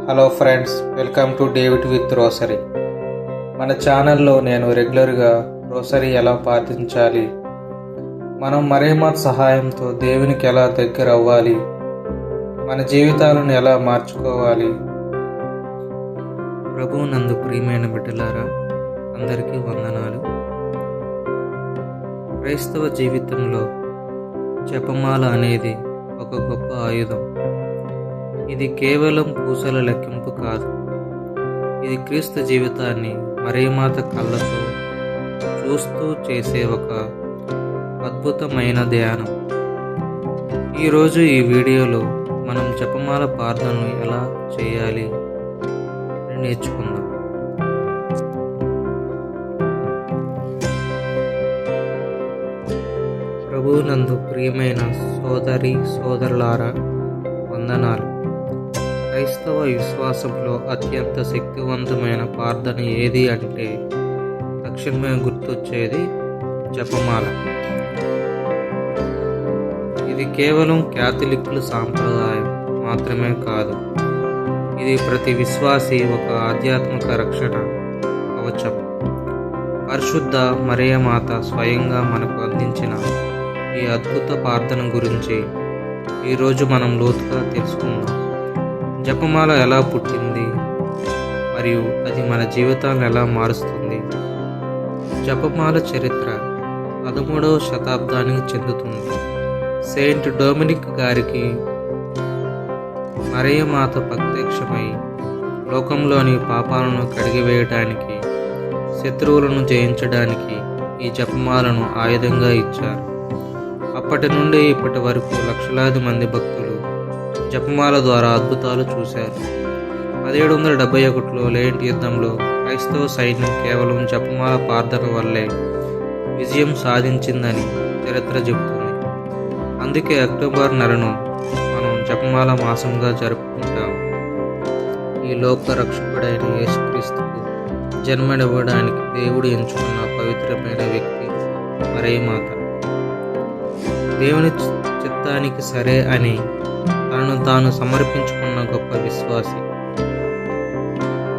Hello friends, welcome to David with rosary. మన ఛానల్లో నేను రెగ్యులర్గా రోసరీ ఎలా పాటించాలి, మనం మరేమాత్ సహాయంతో దేవునికి ఎలా దగ్గర అవ్వాలి, మన జీవితాలను ఎలా మార్చుకోవాలి. ప్రభువు నందు ప్రియమైన బిడ్డలారా, అందరికీ వందనాలు. క్రైస్తవ జీవితంలో జపమాల అనేది ఒక గొప్ప ఆయుధం. ఇది కేవలం పూసల లెక్కింపు కాదు, ఇది క్రీస్తు జీవితాన్ని మరేమాత కళ్ళతో చూస్తూ చేసే ఒక అద్భుతమైన ధ్యానం. ఈరోజు ఈ వీడియోలో మనం జపమాల ప్రార్థనను ఎలా చేయాలి నేర్చుకుందాం. ప్రభువునందు ప్రియమైన సోదరి సోదరులారా, వందనాలు. క్రైస్తవ విశ్వాసంలో అత్యంత శక్తివంతమైన ప్రార్థన ఏది అంటే తక్షణమే గుర్తొచ్చేది జపమాల. ఇది కేవలం క్యాథలిక్కుల సాంప్రదాయం మాత్రమే కాదు, ఇది ప్రతి విశ్వాసి ఒక ఆధ్యాత్మిక రక్షణ కవచం. పరిశుద్ధ మరియమాత స్వయంగా మనకు అందించిన ఈ అద్భుత ప్రార్థన గురించి ఈరోజు మనం లోతుగా తెలుసుకుందాం. జపమాల ఎలా పుట్టింది మరియు అది మన జీవితాలను ఎలా మారుస్తుంది. జపమాల చరిత్ర 13వ శతాబ్దానికి చెందుతుంది. సెయింట్ డొమినిక్ గారికి మరియమాత ప్రత్యక్షమై లోకంలోని పాపాలను కడిగివేయడానికి, శత్రువులను జయించడానికి ఈ జపమాలను ఆయుధంగా ఇచ్చారు. అప్పటి నుండి ఇప్పటి వరకు లక్షలాది మంది భక్తులు జపమాల ద్వారా అద్భుతాలు చూశారు. 1771లో లేంటి యుద్ధంలో క్రైస్తవ సైన్యం కేవలం జపమాల ప్రార్థన వల్లే విజయం సాధించిందని చరిత్ర చెబుతుంది. అందుకే అక్టోబర్ నెలను మనం జపమాల మాసంగా జరుపుకుంటాం. ఈ లోక రక్షకుడైన యేసుక్రీస్తుకు జన్మనివ్వడానికి దేవుడు ఎంచుకున్న పవిత్రమైన వ్యక్తి మరియమాత. దేవుని చిత్తానికి సరే అని తనను తాను సమర్పించుకున్న గొప్ప విశ్వాసి.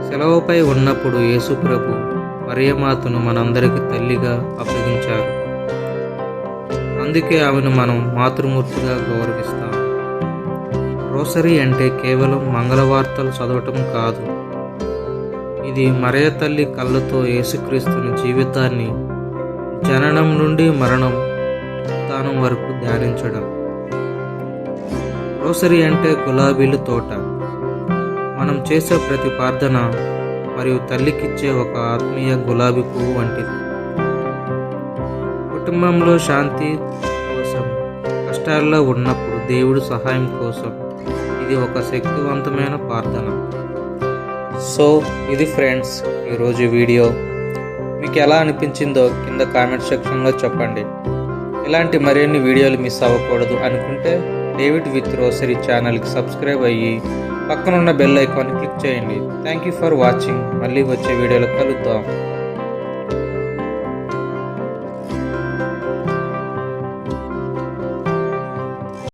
సెలవుపై ఉన్నప్పుడు యేసు ప్రభు మరియమాతను మనందరికి తల్లిగా అప్పగించారు. అందుకే ఆమెను మనం మాతృమూర్తిగా గౌరవిస్తాం. రోసరీ అంటే కేవలం మంగళవార్తలు చదవటం కాదు, ఇది మరియ తల్లి కళ్ళతో యేసుక్రీస్తుని జీవితాన్ని జననం నుండి మరణం ఉత్థానం వరకు ధ్యానించడం. రోసరీ అంటే గులాబీల తోట. మనం చేసే ప్రతి ప్రార్థన మరియు తల్లికిచ్చే ఒక ఆత్మీయ గులాబీ పువ్వు వంటిది. కుటుంబంలో శాంతి కోసం, కష్టాల్లో ఉన్నప్పుడు దేవుడి సహాయం కోసం ఇది ఒక శక్తివంతమైన ప్రార్థన. సో ఇది ఫ్రెండ్స్ ఈరోజు వీడియో. మీకు ఎలా అనిపించిందో కింద కామెంట్ సెక్షన్లో చెప్పండి. ఇలాంటి మరిన్ని వీడియోలు మిస్ అవ్వకూడదు అనుకుంటే డేవిడ్ విత్ రోసరీ ఛానల్కి సబ్స్క్రైబ్ అయ్యి పక్కనున్న బెల్ ఐకాన్ని క్లిక్ చేయండి. Thank you for watching. మళ్ళీ వచ్చే వీడియోలో కలుద్దాం.